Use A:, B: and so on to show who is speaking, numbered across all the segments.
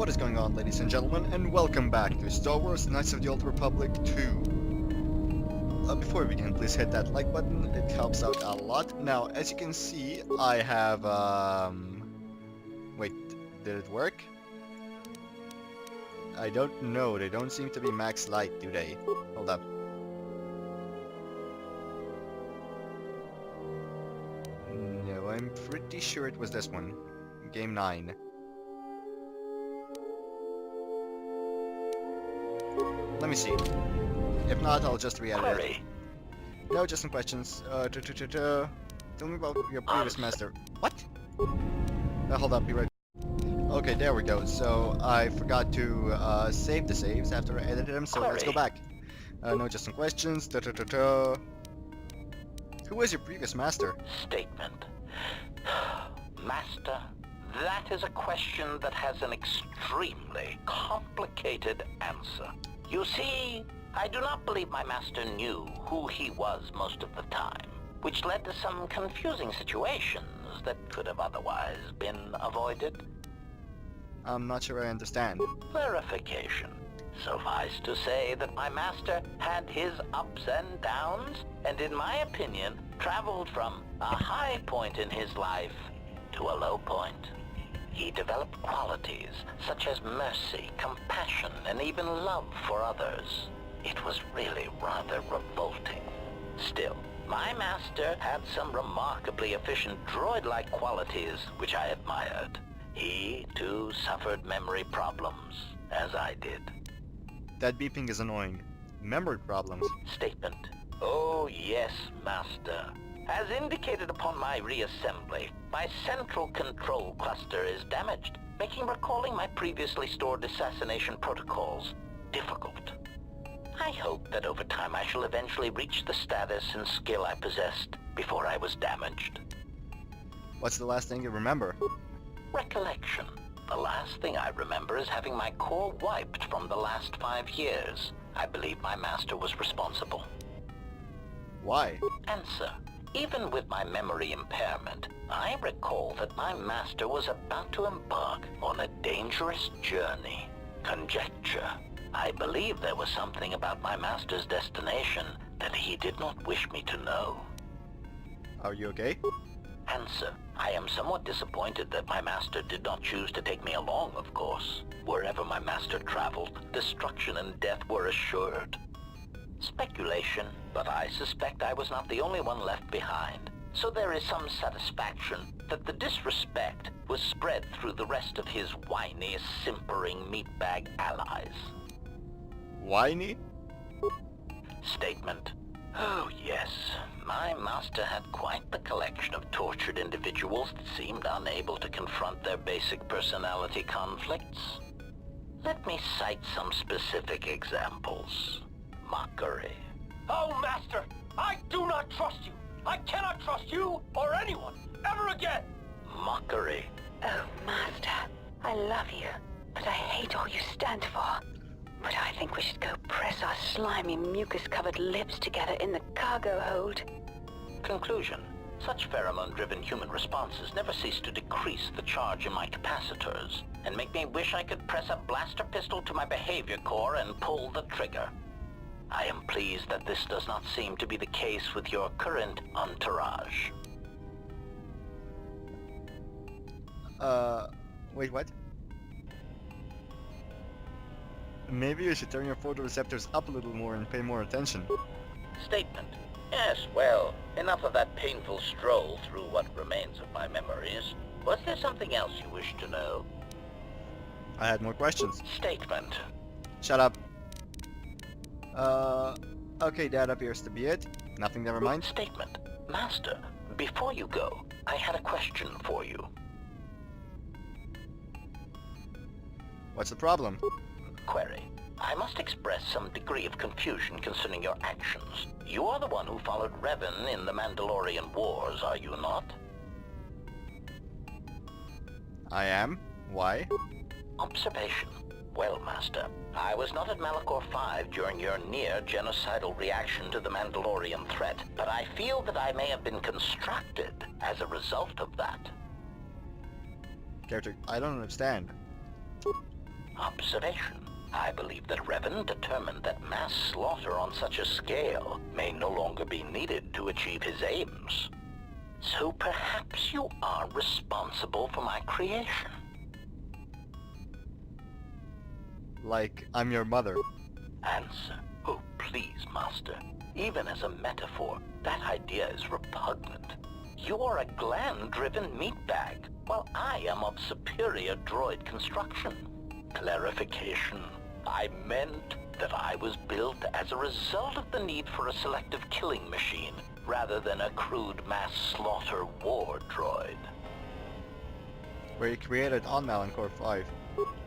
A: What is going on, ladies and gentlemen, and welcome back to Star Wars Knights of the Old Republic 2. Before we begin, please hit that like button, it helps out a lot. Now, as you can see, I have, wait, did it work? I don't know, they don't seem to be max light, do they? Hold up. No, I'm pretty sure it was this one. Game 9. Let me see. If not, I'll just re-edit it. No, just some questions. Tell me about your previous master. What? Hold up, be right. Okay, there we go. So I forgot to save the saves after I edited them, so let's go back. No, just some questions. Who was your previous master?
B: Statement. Master, that is a question that has an extremely complicated answer. You see, I do not believe my master knew who he was most of the time, which led to some confusing situations that could have otherwise been avoided.
A: I'm not sure I understand.
B: Clarification. Suffice to say that my master had his ups and downs, and in my opinion, traveled from a high point in his life to a low point. He developed qualities such as mercy, compassion, and even love for others. It was really rather revolting. Still, my master had some remarkably efficient droid-like qualities which I admired. He, too, suffered memory problems, as I did.
A: That beeping is annoying. Memory problems.
B: Statement. Oh yes, Master. As indicated upon my reassembly, my central control cluster is damaged, making recalling my previously stored assassination protocols difficult. I hope that over time I shall eventually reach the status and skill I possessed before I was damaged.
A: What's the last thing you remember?
B: Recollection. The last thing I remember is having my core wiped from the last 5 years. I believe my master was responsible.
A: Why?
B: Answer. Even with my memory impairment, I recall that my master was about to embark on a dangerous journey. Conjecture. I believe there was something about my master's destination that he did not wish me to know.
A: Are you okay?
B: Answer. I am somewhat disappointed that my master did not choose to take me along, of course. Wherever my master traveled, destruction and death were assured. Speculation, but I suspect I was not the only one left behind. So there is some satisfaction that the disrespect was spread through the rest of his whiny, simpering meatbag allies.
A: Whiny?
B: Statement. Oh yes, my master had quite the collection of tortured individuals that seemed unable to confront their basic personality conflicts. Let me cite some specific examples. Mockery.
C: Oh, Master! I do not trust you! I cannot trust you or anyone ever again!
B: Mockery.
D: Oh, Master, I love you, but I hate all you stand for. But I think we should go press our slimy, mucus-covered lips together in the cargo hold.
B: Conclusion. Such pheromone-driven human responses never cease to decrease the charge in my capacitors, and make me wish I could press a blaster pistol to my behavior core and pull the trigger. I am pleased that this does not seem to be the case with your current entourage.
A: Wait, what? Maybe you should turn your photoreceptors up a little more and pay more attention.
B: Statement. Yes, well, enough of that painful stroll through what remains of my memories. Was there something else you wish to know?
A: I had more questions.
B: Statement.
A: Shut up. Okay, that appears to be it. Nothing, never mind.
B: Statement. Master, before you go, I had a question for you.
A: What's the problem?
B: Query. I must express some degree of confusion concerning your actions. You are the one who followed Revan in the Mandalorian Wars, are you not?
A: I am? Why?
B: Observation. Well, Master, I was not at Malachor 5 during your near-genocidal reaction to the Mandalorian threat, but I feel that I may have been constructed as a result of that.
A: Character, I don't understand.
B: Observation. I believe that Revan determined that mass slaughter on such a scale may no longer be needed to achieve his aims. So perhaps you are responsible for my creation.
A: Like, I'm your mother.
B: Answer. Oh, please, Master. Even as a metaphor, that idea is repugnant. You are a gland-driven meatbag, while I am of superior droid construction. Clarification. I meant that I was built as a result of the need for a selective killing machine, rather than a crude mass slaughter war droid.
A: Were you created on Malachor 5?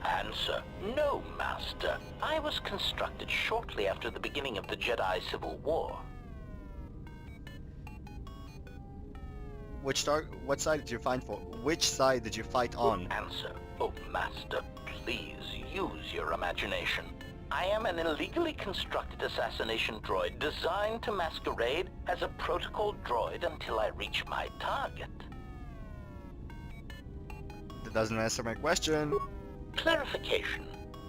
B: Answer. No, Master. I was constructed shortly after the beginning of the Jedi Civil War.
A: What side did you fight for? Which side did you fight on?
B: Answer. Oh, Master, please use your imagination. I am an illegally constructed assassination droid designed to masquerade as a protocol droid until I reach my target.
A: That doesn't answer my question.
B: Clarification.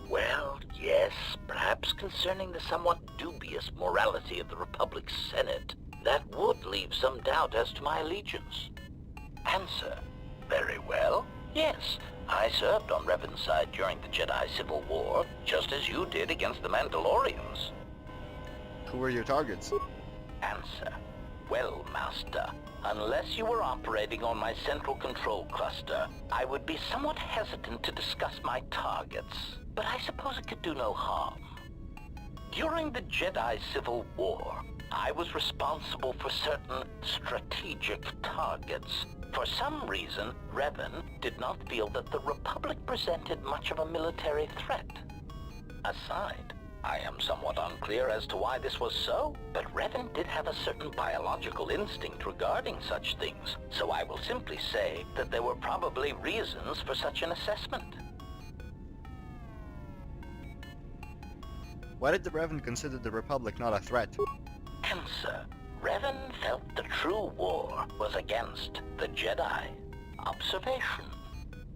B: Well, yes, perhaps concerning the somewhat dubious morality of the Republic's Senate, that would leave some doubt as to my allegiance. Answer. Very well. Yes, I served on Revan's side during the Jedi Civil War, just as you did against the Mandalorians.
A: Who were your targets?
B: Answer. Well, Master, unless you were operating on my central control cluster, I would be somewhat hesitant to discuss my targets, but I suppose it could do no harm. During the Jedi Civil War, I was responsible for certain strategic targets. For some reason, Revan did not feel that the Republic presented much of a military threat. Aside, I am somewhat unclear as to why this was so, but Revan did have a certain biological instinct regarding such things, so I will simply say that there were probably reasons for such an assessment.
A: Why did the Revan consider the Republic not a threat?
B: Answer. Revan felt the true war was against the Jedi. Observation.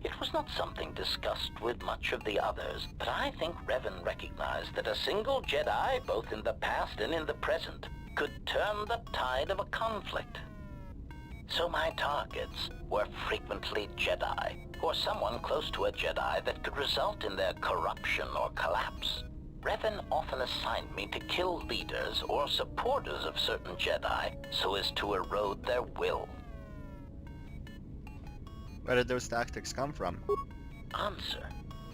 B: It was not something discussed with much of the others, but I think Revan recognized that a single Jedi, both in the past and in the present, could turn the tide of a conflict. So my targets were frequently Jedi, or someone close to a Jedi that could result in their corruption or collapse. Revan often assigned me to kill leaders or supporters of certain Jedi so as to erode their will.
A: Where did those tactics come from?
B: Answer.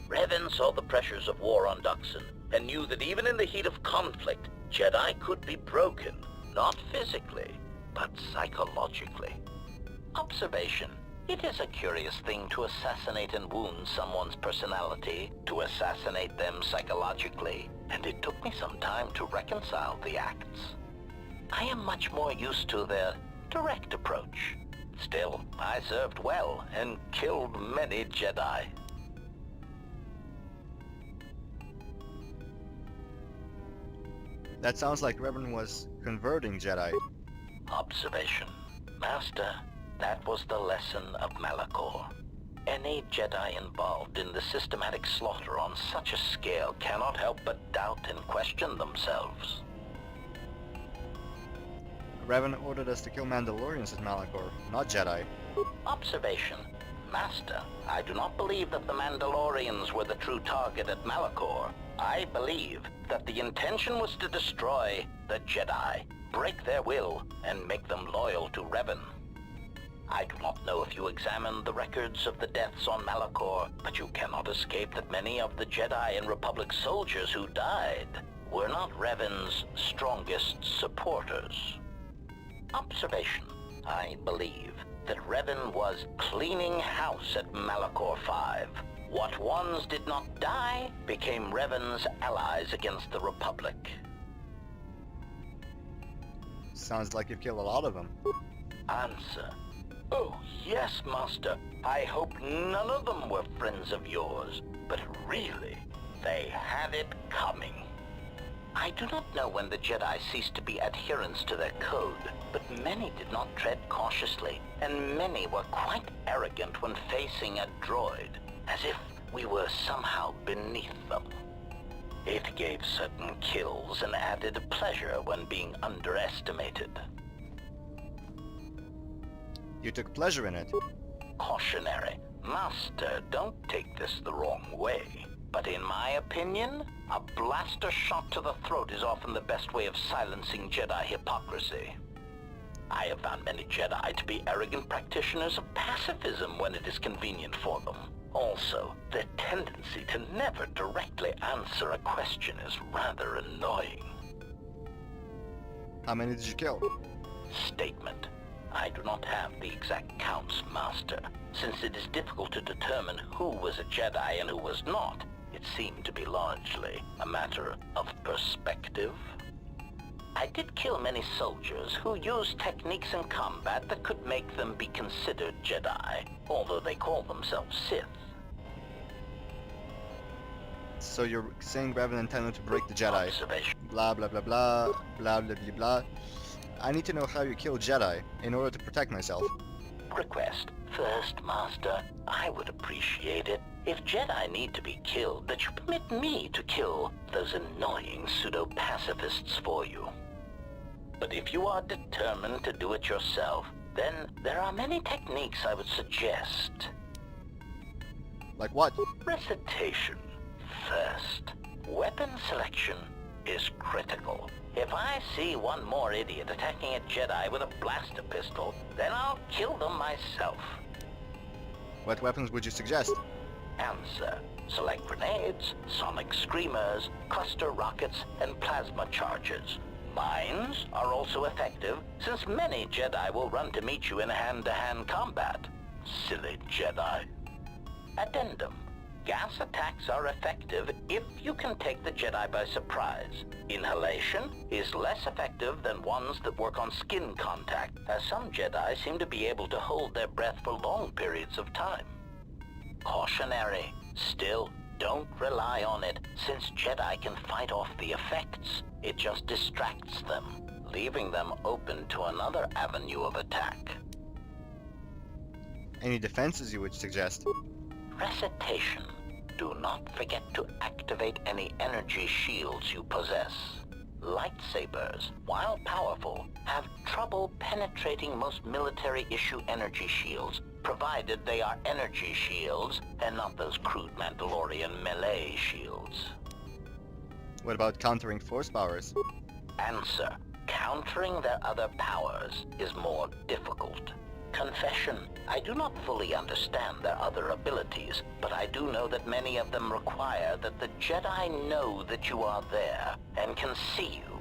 B: Revan saw the pressures of war on Duxon and knew that even in the heat of conflict, Jedi could be broken, not physically, but psychologically. Observation. It is a curious thing to assassinate and wound someone's personality, to assassinate them psychologically, and it took me some time to reconcile the acts. I am much more used to their direct approach. Still, I served well and killed many Jedi.
A: That sounds like Revan was converting Jedi.
B: Observation. Master, that was the lesson of Malachor. Any Jedi involved in the systematic slaughter on such a scale cannot help but doubt and question themselves.
A: Revan ordered us to kill Mandalorians at Malachor, not Jedi.
B: Observation. Master, I do not believe that the Mandalorians were the true target at Malachor. I believe that the intention was to destroy the Jedi, break their will, and make them loyal to Revan. I do not know if you examined the records of the deaths on Malachor, but you cannot escape that many of the Jedi and Republic soldiers who died were not Revan's strongest supporters. Observation. I believe that Revan was cleaning house at Malachor 5. What ones did not die became Revan's allies against the Republic.
A: Sounds like you've killed a lot of them.
B: Answer. Oh, yes, Master. I hope none of them were friends of yours, but really, they had it coming. I do not know when the Jedi ceased to be adherents to their code, but many did not tread cautiously, and many were quite arrogant when facing a droid, as if we were somehow beneath them. It gave certain kills and added pleasure when being underestimated.
A: You took pleasure in it.
B: Cautionary. Master, don't take this the wrong way. But in my opinion, a blaster shot to the throat is often the best way of silencing Jedi hypocrisy. I have found many Jedi to be arrogant practitioners of pacifism when it is convenient for them. Also, their tendency to never directly answer a question is rather annoying.
A: How many did you kill?
B: Statement. I do not have the exact counts, Master. Since it is difficult to determine who was a Jedi and who was not, it seemed to be largely a matter of perspective. I did kill many soldiers who used techniques in combat that could make them be considered Jedi, although they call themselves Sith.
A: So you're saying Revan intended to break the Jedi.
B: Observation.
A: Blah blah blah blah, blah blah blah blah. I need to know how you kill Jedi in order to protect myself.
B: Request. First, Master, I would appreciate it if Jedi need to be killed, that you permit me to kill those annoying pseudo-pacifists for you. But if you are determined to do it yourself, then there are many techniques I would suggest.
A: Like what?
B: Recitation. First, weapon selection is critical. If I see one more idiot attacking a Jedi with a blaster pistol, then I'll kill them myself.
A: What weapons would you suggest?
B: Answer. Select grenades, sonic screamers, cluster rockets, and plasma charges. Mines are also effective, since many Jedi will run to meet you in hand-to-hand combat. Silly Jedi. Addendum. Gas attacks are effective if you can take the Jedi by surprise. Inhalation is less effective than ones that work on skin contact, as some Jedi seem to be able to hold their breath for long periods of time. Cautionary. Still, don't rely on it, since Jedi can fight off the effects. It just distracts them, leaving them open to another avenue of attack.
A: Any defenses you would suggest?
B: Recitation. Do not forget to activate any energy shields you possess. Lightsabers, while powerful, have trouble penetrating most military-issue energy shields, provided they are energy shields and not those crude Mandalorian melee shields.
A: What about countering force powers?
B: Answer. Countering their other powers is more difficult. Confession. I do not fully understand their other abilities, but I do know that many of them require that the Jedi know that you are there and can see you.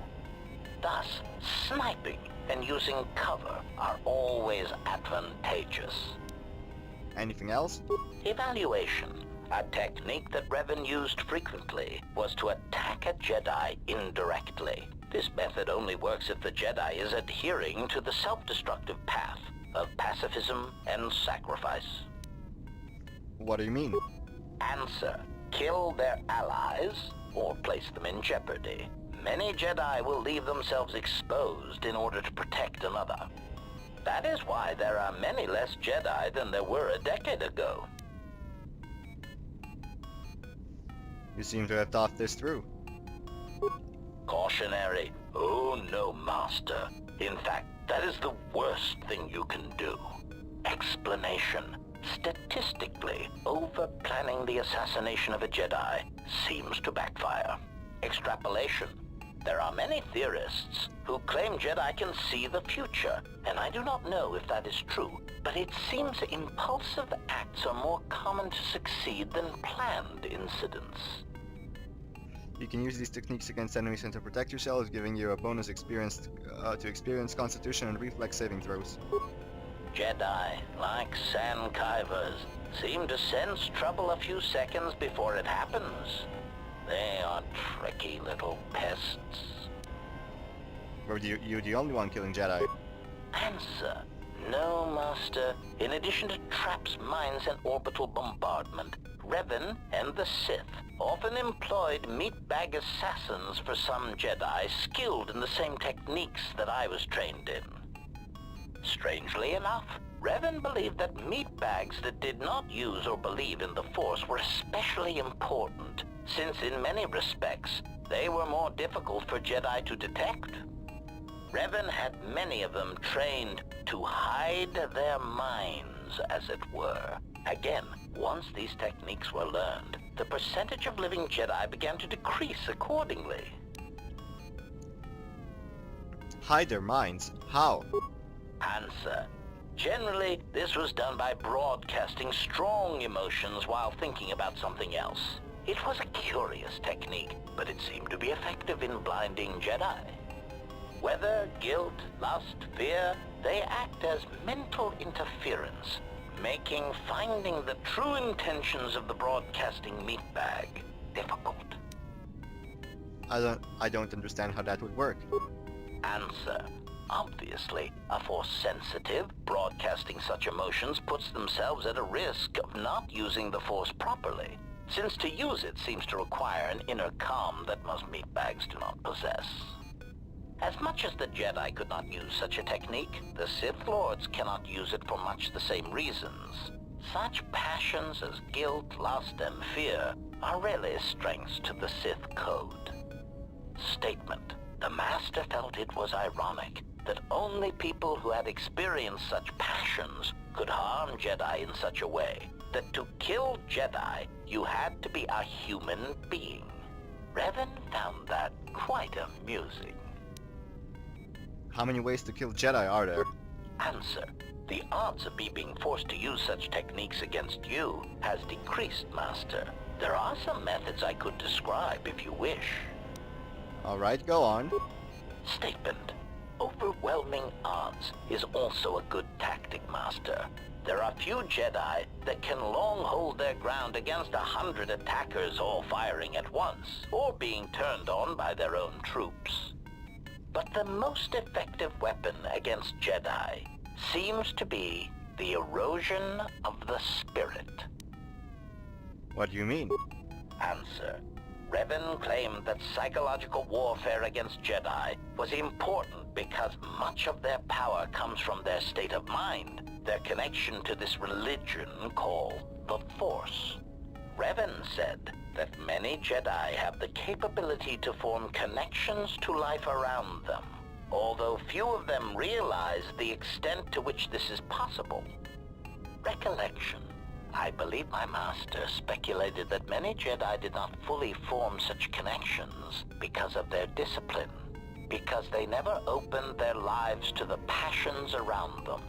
B: Thus, sniping and using cover are always advantageous.
A: Anything else?
B: Evaluation. A technique that Revan used frequently was to attack a Jedi indirectly. This method only works if the Jedi is adhering to the self-destructive path of pacifism and sacrifice.
A: What do you mean?
B: Answer. Kill their allies or place them in jeopardy. Many Jedi will leave themselves exposed in order to protect another. That is why there are many less Jedi than there were a decade ago.
A: You seem to have thought this through.
B: Cautionary. Oh no, Master. In fact, that is the worst thing you can do. Explanation. Statistically, over-planning the assassination of a Jedi seems to backfire. Extrapolation. There are many theorists who claim Jedi can see the future, and I do not know if that is true, but it seems impulsive acts are more common to succeed than planned incidents.
A: You can use these techniques against enemies and to protect yourself, giving you a bonus experience to experience Constitution and Reflex saving throws.
B: Jedi, like San Kyvers, seem to sense trouble a few seconds before it happens. They are tricky little pests.
A: Were you the only one killing Jedi?
B: Answer. No, Master. In addition to traps, mines, and orbital bombardment, Revan and the Sith often employed meatbag assassins for some Jedi skilled in the same techniques that I was trained in. Strangely enough, Revan believed that meatbags that did not use or believe in the Force were especially important, since in many respects, they were more difficult for Jedi to detect. Revan had many of them trained to hide their minds, as it were. Again, once these techniques were learned, the percentage of living Jedi began to decrease accordingly.
A: Hide their minds? How?
B: Answer. Generally, this was done by broadcasting strong emotions while thinking about something else. It was a curious technique, but it seemed to be effective in blinding Jedi. Whether guilt, lust, fear, they act as mental interference, making finding the true intentions of the broadcasting meatbag difficult.
A: I don't understand how that would work.
B: Answer. Obviously, a Force-sensitive broadcasting such emotions puts themselves at a risk of not using the Force properly, since to use it seems to require an inner calm that most meatbags do not possess. As much as the Jedi could not use such a technique, the Sith Lords cannot use it for much the same reasons. Such passions as guilt, lust, and fear are really strengths to the Sith code. Statement. The Master felt it was ironic that only people who had experienced such passions could harm Jedi in such a way that to kill Jedi, you had to be a human being. Revan found that quite amusing.
A: How many ways to kill Jedi are there?
B: Answer. The odds of me being forced to use such techniques against you has decreased, Master. There are some methods I could describe if you wish.
A: Alright, go on.
B: Statement. Overwhelming odds is also a good tactic, Master. There are few Jedi that can long hold their ground against 100 attackers all firing at once, or being turned on by their own troops. But the most effective weapon against Jedi seems to be the erosion of the spirit.
A: What do you mean?
B: Answer. Revan claimed that psychological warfare against Jedi was important because much of their power comes from their state of mind, their connection to this religion called the Force. Revan said that many Jedi have the capability to form connections to life around them, although few of them realize the extent to which this is possible. Recollection. I believe my master speculated that many Jedi did not fully form such connections because of their discipline, because they never opened their lives to the passions around them.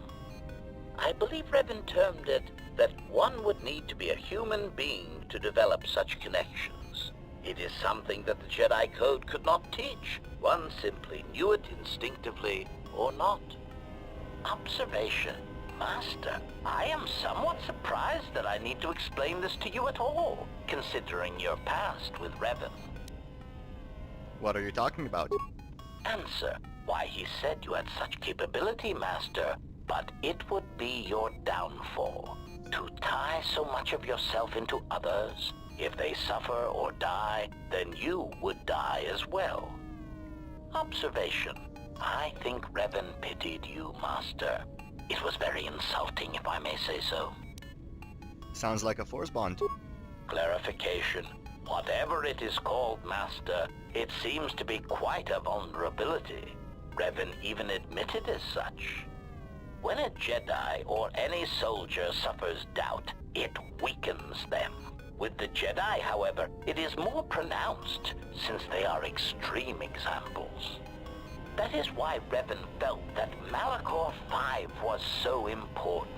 B: I believe Revan termed it that one would need to be a human being to develop such connections. It is something that the Jedi Code could not teach. One simply knew it instinctively or not. Observation. Master, I am somewhat surprised that I need to explain this to you at all, considering your past with Revan.
A: What are you talking about?
B: Answer. Why, he said you had such capability, Master, but it would be your downfall. To tie so much of yourself into others, if they suffer or die, then you would die as well. Observation. I think Revan pitied you, Master. It was very insulting, if I may say so.
A: Sounds like a Force bond.
B: Clarification. Whatever it is called, Master, it seems to be quite a vulnerability. Revan even admitted as such. When a Jedi or any soldier suffers doubt, it weakens them. With the Jedi, however, it is more pronounced, since they are extreme examples. That is why Revan felt that Malachor 5 was so important.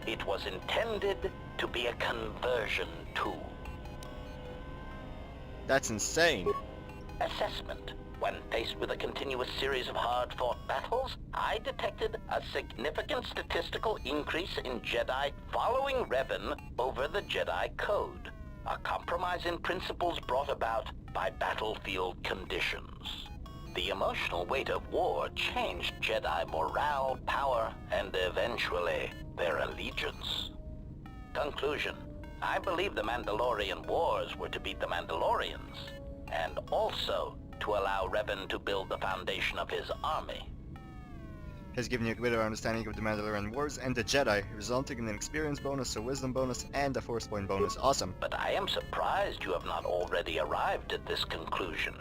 B: It was intended to be a conversion tool.
A: That's insane.
B: Assessment. When faced with a continuous series of hard-fought battles, I detected a significant statistical increase in Jedi following Revan over the Jedi Code, a compromise in principles brought about by battlefield conditions. The emotional weight of war changed Jedi morale, power, and eventually their allegiance. Conclusion. I believe the Mandalorian Wars were to beat the Mandalorians, and also to allow Revan to build the foundation of his army.
A: has given you a greater understanding of the Mandalorian Wars and the Jedi, resulting in an experience bonus, a wisdom bonus, and a force point bonus. Awesome.
B: But I am surprised you have not already arrived at this conclusion.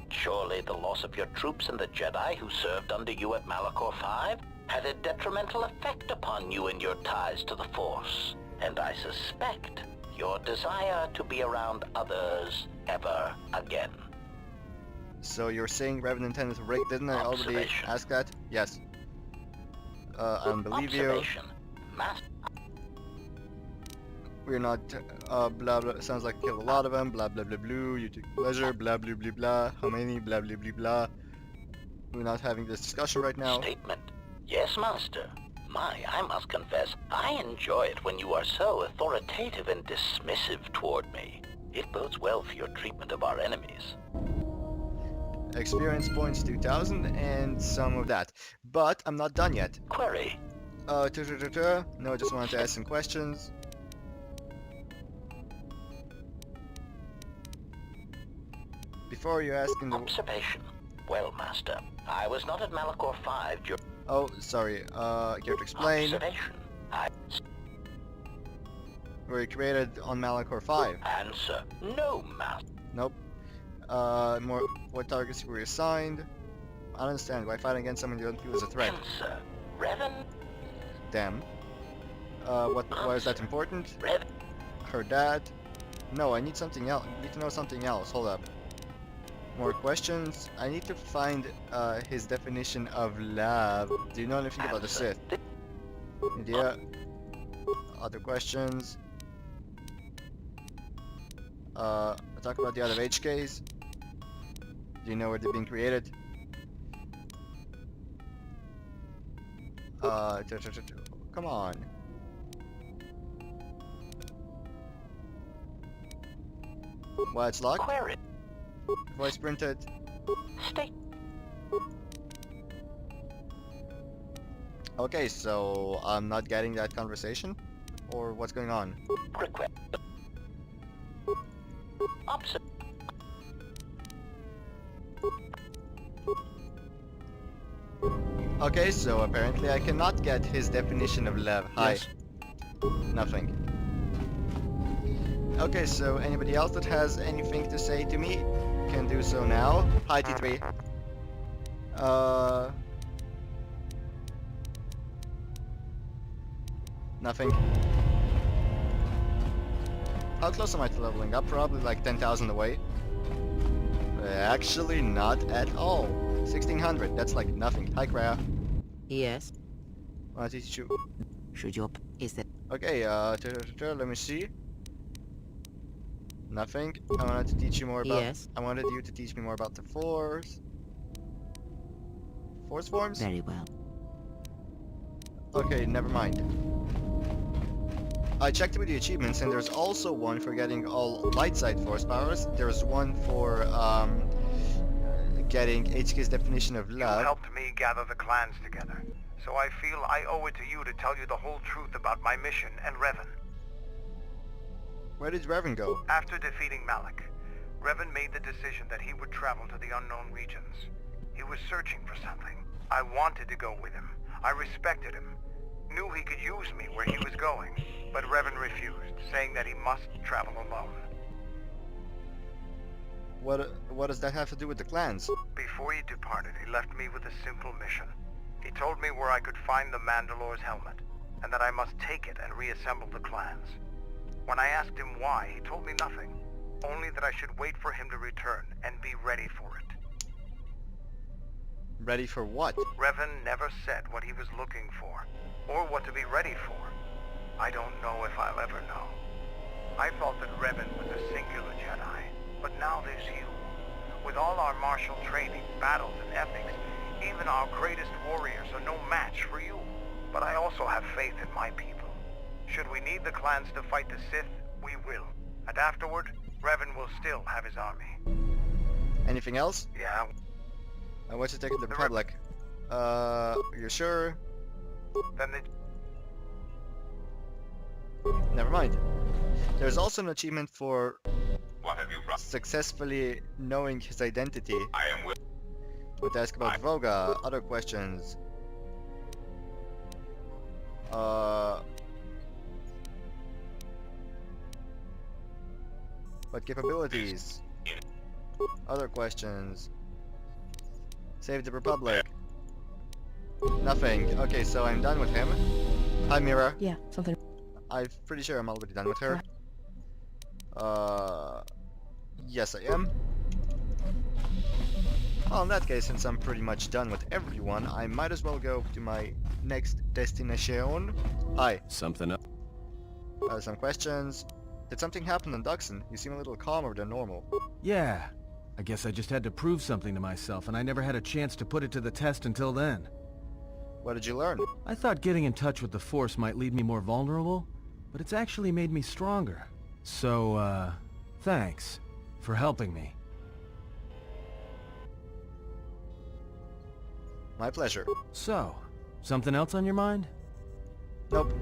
B: Surely the loss of your troops and the Jedi who served under you at Malachor V had a detrimental effect upon you and your ties to the Force. And I suspect your desire to be around others ever again.
A: So you're saying Revan intended to break? Didn't I already
B: Observation.
A: ask that? Yes. I don't believe you.
B: Observation. Master.
A: We're not, blah blah, sounds like you killed a lot of them, blah blah blah blah, you took pleasure, blah blah blah blah, how many, blah blah blah blah. We're not having this discussion right now.
B: Statement. Yes, Master. I must confess, I enjoy it when you are so authoritative and dismissive toward me. It bodes well for your treatment of our enemies.
A: Experience points 2000 and some of that. But I'm not done yet.
B: Query.
A: No, I just wanted to ask some questions. Before you ask in the...
B: Observation. Well, Master, I was not at Malachor V during...
A: Oh, sorry, care to explain?
B: Observation.
A: Were you created on Malachor V?
B: Answer. No, Master.
A: Nope. What targets were you assigned? I don't understand. Why fighting against someone you don't feel is a threat?
B: Answer. Revan.
A: Damn. Why is that important?
B: Revan.
A: Heard that. No, I need something else. I need to know something else. Hold up. More questions. I need to find his definition of love. Do you know anything about the Sith? Idea. Other questions. Talk about the other HKs. Do you know where they're being created? Come on. What's locked?
B: Query.
A: Voice printed.
B: State.
A: Okay, so I'm not getting that conversation? Or what's going on?
B: Request. Observe.
A: Okay, so apparently I cannot get his definition of love. Hi.
B: Yes.
A: Nothing. Okay, so anybody else that has anything to say to me can do so now. Hi, T3. Nothing. How close am I to leveling up? Probably like 10,000 away. Actually, not at all. 1600, that's like nothing. Hi, Kreia.
E: Yes.
A: Wanna teach you?
E: Should your is that
A: Okay, let me see. Nothing. I wanted to teach you more about...
E: Yes.
A: I wanted you to teach me more about the Force. Force forms?
E: very well?
A: Okay, never mind. I checked with the achievements and there's also one for getting all light side force powers. There's one for getting HK's definition of
F: You
A: love.
F: helped me gather the clans together, so I feel I owe it to you to tell you the whole truth about my mission and Revan.
A: Where did Revan go?
F: After defeating Malak, Revan made the decision that he would travel to the unknown regions. He was searching for something. I wanted to go with him. I respected him. Knew he could use me where he was going, but Revan refused, saying that he must travel alone.
A: What does that have to do with the clans?
F: Before he departed, he left me with a simple mission. He told me where I could find the Mandalor's helmet, and that I must take it and reassemble the clans. When I asked him why, he told me nothing. Only that I should wait for him to return and be ready for it.
A: Ready for what?
F: Revan never said what he was looking for, or what to be ready for. I don't know if I'll ever know. I thought that Revan was a singular Jedi, but now there's you. With all our martial training, battles, and ethics, even our greatest warriors are no match for you. But I also have faith in my people. Should we need the clans to fight the Sith, we will. And afterward, Revan will still have his army.
A: Anything else?
F: Yeah,
A: What's your take of the Republic? You're sure?
F: then the...
A: Never mind. There's also an achievement for
G: What have you brought?
A: successfully knowing his identity.
G: I am with.
A: Want to ask about Voga, other questions. What capabilities? Other questions. Save the Republic. Nothing. Okay, so I'm done with him. Hi, Mira.
G: Yeah, something.
A: I'm pretty sure I'm already done with her. Yes, I am. Well, in that case, since I'm pretty much done with everyone, I might as well go to my next destination. Hi.
H: Something up?
A: Some questions. Did something happen on Duxon? You seem a little calmer than normal.
I: Yeah. I guess I just had to prove something to myself, and I never had a chance to put it to the test until then.
A: What did you learn?
I: I thought getting in touch with the Force might leave me more vulnerable, but it's actually made me stronger. So, thanks for helping me.
A: My pleasure.
I: So, something else on your mind?
A: Nope.